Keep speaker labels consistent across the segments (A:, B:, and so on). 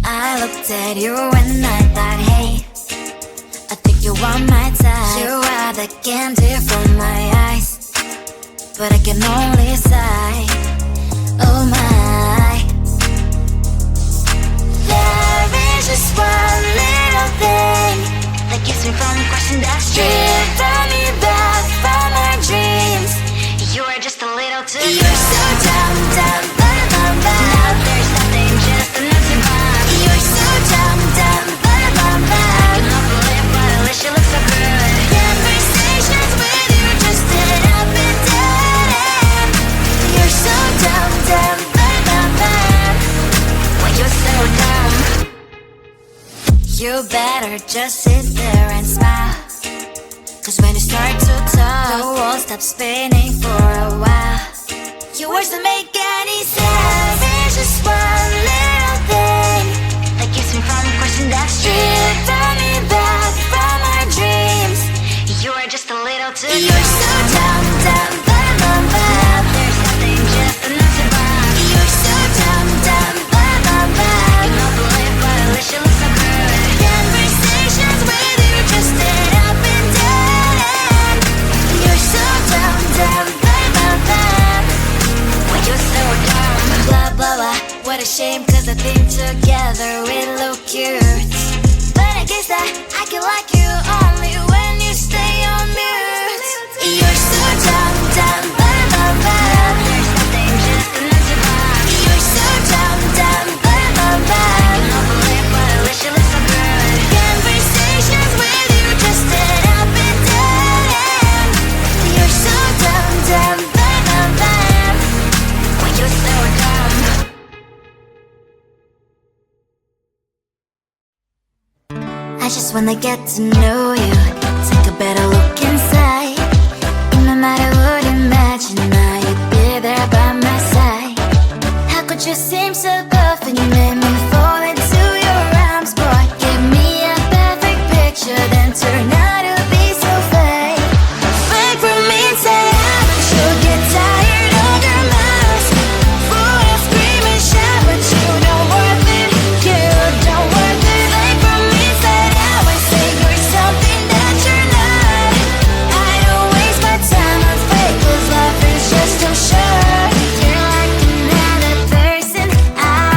A: I looked at you and I thought, hey, I think you are my type. You are the candy from my eyes, but I can only sigh, oh my. There is just one little thing that keeps me from crossing that street. Drive me back from my dreams. You are just a little too good. You're so dumb, dumb, ba-da-bum-bum. Now there's nothing, just an empty bomb. You're so dumb, dumb, ba-da-bum-bum. I can not believe, but at least you look so good. Conversations with you just end up in dead end. You're so dumb, dumb, ba-da-bum-bum. When you're so dumb, you better just sit there and smile. Cause when you start to talk, the world stops spinning for a while. Your words don't make any sense. There's just one little thing that keeps me from crossing that street. Turn me back from our dreams. You are just a little too good. You're so dumb, dumb, ba-da-bum-bum. There's nothing, just an empty bomb. You're so dumb, dumb, ba-da-bum-bum. I cannot believe, but at least you look so good. Conversations with you just end up in dead end. You're so dumb, dumb, ba-da-bum-bum. When you're so dumb, blah, blah, blah. What a shame, cause I think together we look cute. But I guess that I can like you only when you stay on mute. You're so dumb, dumb, ba-da-bum-bum. There's nothing, just an empty bomb. You're so dumb, dumb, ba-da-bum-bum. I cannot believe, but at least you look so good. Conversations with you just end up in dead end. You're so dumb, dumb, ba-da-bum-bum. When you're so dumb. I just wanna get to know you, take a better look inside. And no matter what you imagine, now you'd be there by my side. How could you seem so good when you made me fall into your arms, boy? Give me a perfect picture, then turn out to be so fake. Fake from me, say I should get tired of your mouth. Full of scream and shout, but you don't worth it, you don't worth it. Fake from me, say I would say you're something that you're not. I don't waste my time on fake, cause life is just too short. You're like another person I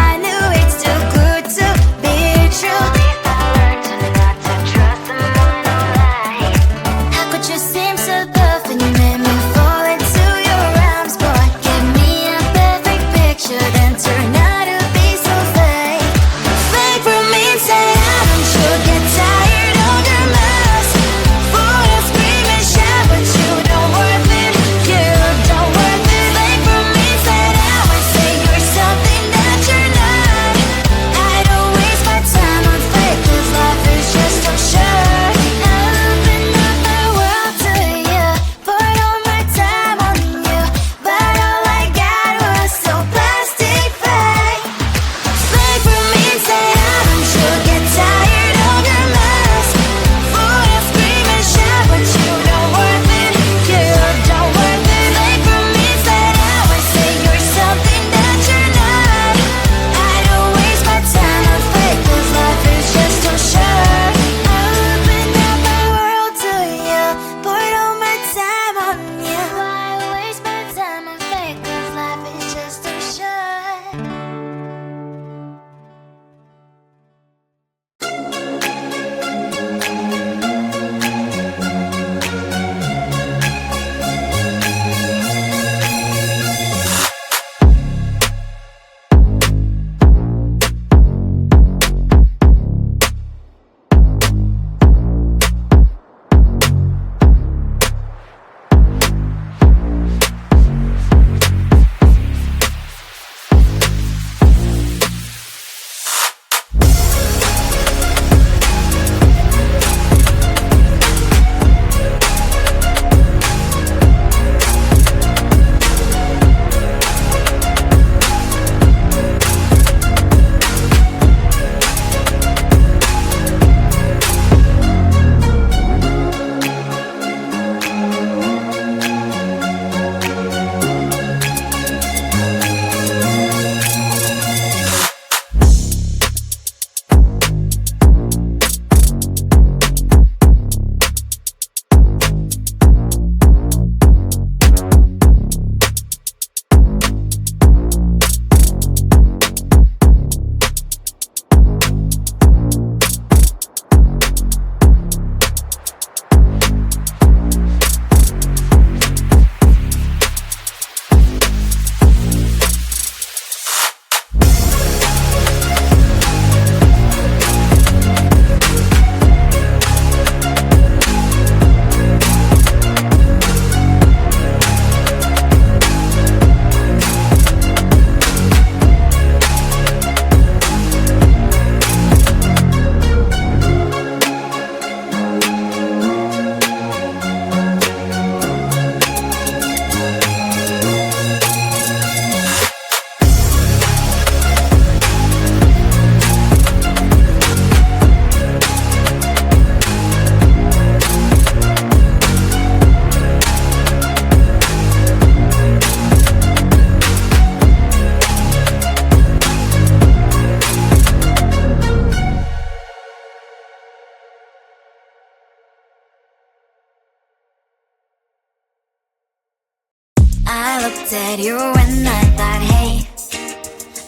A: at you and I thought, hey,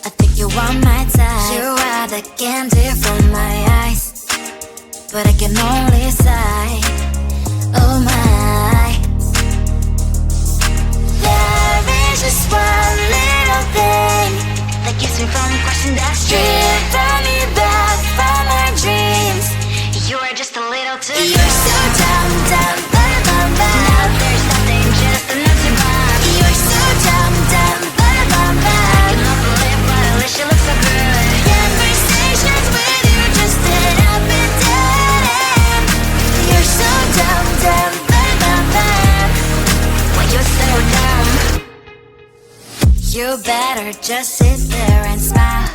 A: I think you are my type. You are the candy from my eyes, but I can only sigh, oh my. There is just one little thing that keeps me from crossing that street. Driven me back from my dreams. You are just a little too good. You're so dumb, dumb, ba-da-bum-bum. Now there's nothing, just an empty bomb. You're so dumb, dumb, ba-da-bum-bum. I cannot believe, but at least you look so good. Conversations with you just end up in dead end. You're so dumb, dumb, ba-da-bum-bum. When you're so dumb, you better just sit there and smile,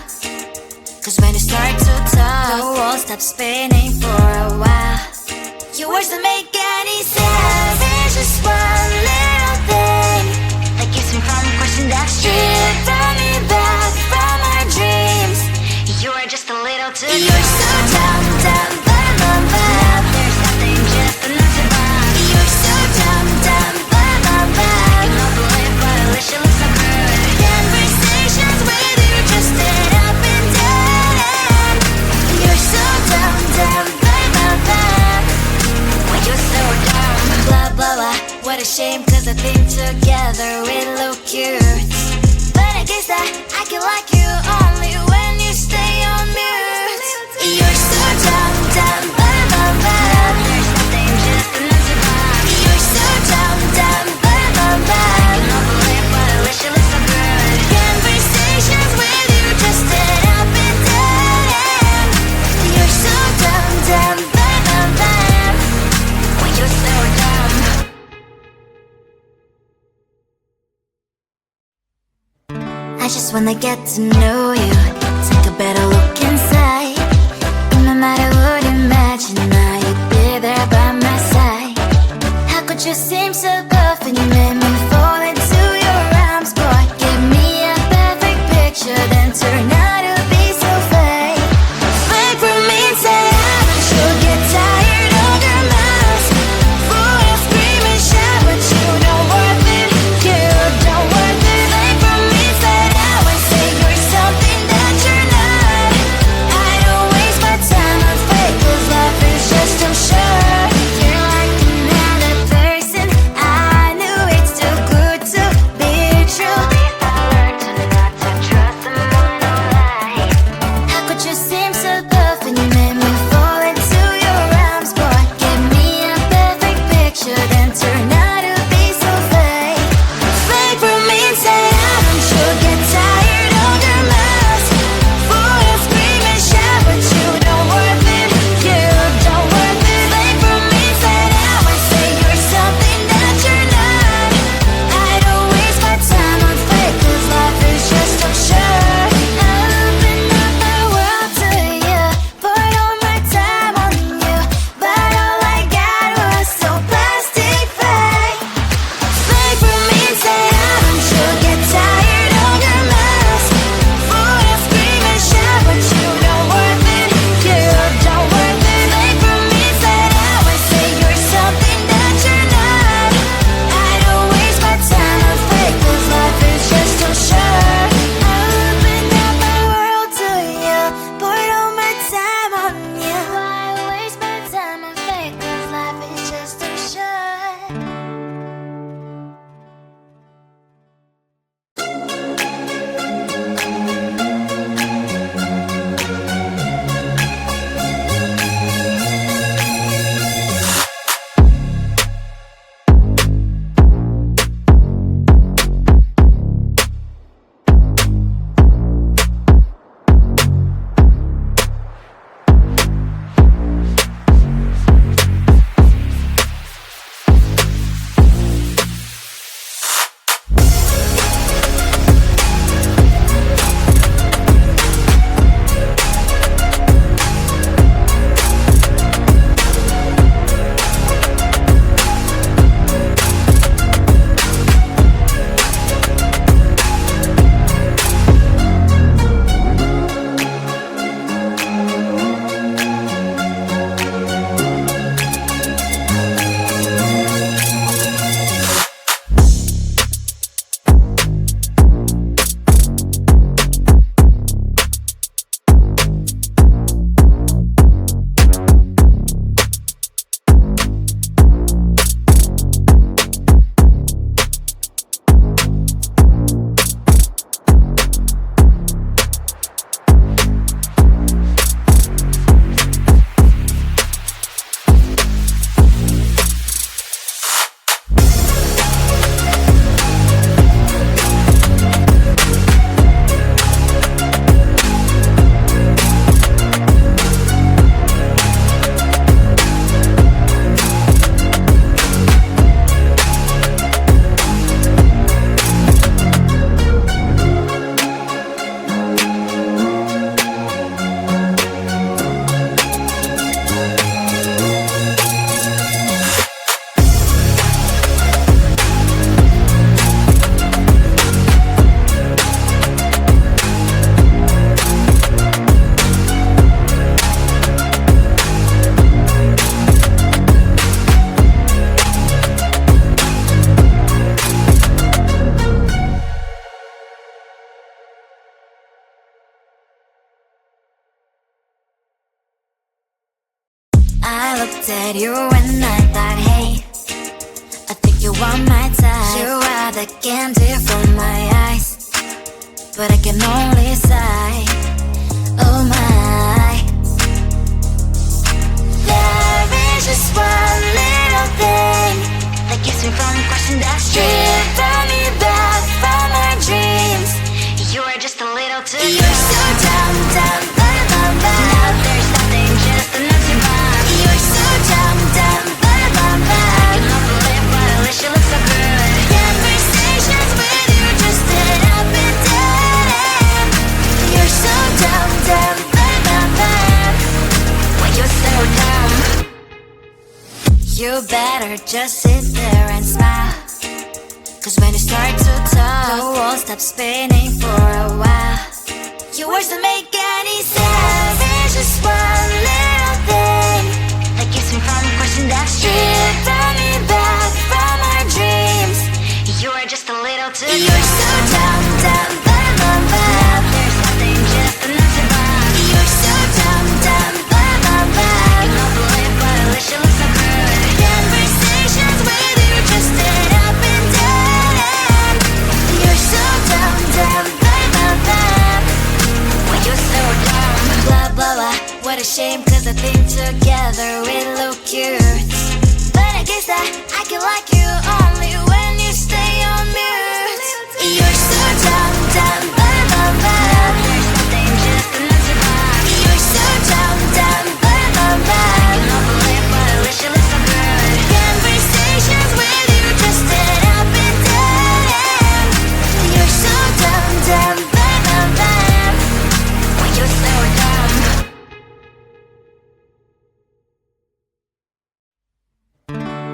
A: 'cause when you start to talk, the world stops spinning for a while. Your words don't make any sense. There's just one little thing that keeps me from crossing that street. Driven me back from our dreams. You are just a little too good. You're so dumb, dumb, ba-da-bum-bum. Now there's nothing, just an empty bomb. You're so dumb, dumb, ba-da-bum-bum. I cannot believe, but at least you look so good. Conversations with you just end up in dead end. You're so dumb, dumb, ba-da-bum-bum. When you're so dumb, blah, blah, blah. What a shame, 'cause I think together we look cute. But I guess that I can like you only when you stay on mute. You're so dumb, dumb, ba-da-bum-bum. There's nothing, just an empty bomb. You're so dumb, dumb, ba-da-bum-bum. I cannot believe, but at least you look so good. Conversations with you just end up in dead end. You're so dumb, dumb, ba-da-bum-bum. When you're so dumb. I just wanna get to know you, take a better look inside. No matter what you imagine, now you'd be there by my side. How could you seem so good when you made me fall into your arms, boy? Give me a perfect picture, then turn out to be so fake. Fake for me, say you'll get tired of your mouth. Boy, scream and shout, but you don't worth it. You don't worth it. Fake for me, say and say you're something that you're not. looked at you and I thought, hey, I think you are my type. You are the candy from my eyes, but I can only sigh, oh my. There is just one little thing that keeps me from crossing that street, driven me back from my dreams. You are just a little too close. You're so dumb, dumb, bum, bum, bum. Now there's nothing, just an empty bomb. You're so dumb, dumb, bum, bum, bum. I cannot believe but at least you look so good. Conversations with you just end up in dead end. You're so dumb, dumb, bum, bum, bum. Why you're so dumb? You better just sit there and smile, 'cause when you start to talk, the world stops spinning for a while. Your words don't make any sense. There's just one little thing that keeps me from crossing that street, driven me back from our dreams. You are just a little too close. You're so dumb, dumb, bum, bum, bum. There's nothing, just an empty bomb. You're so dumb, dumb, bum, bum, bum. I cannot believe but at least you look so good. Conversations with you just end up in dead end. You're so dumb, dumb, bum, bum, bum. Why you're so dumb? Blah, blah, blah. What a shame, 'cause I think together we look cute. But I guess that I can like you only when you stay on mute. You're so dumb, dumb, bum, bum, bum. There's nothing, just an empty bomb. You're so dumb, dumb, bum, bum, bum. I cannot believe but at least you look so good. Conversations with you just end up in dead end. You're so dumb, dumb, bum, bum, bum. Why you're so dumb?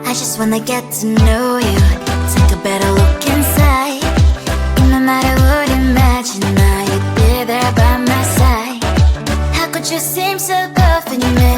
A: I just wanna get to know you, take a better look inside. And no matter what, imagine now you'd be there by my side. How could you seem so good when you make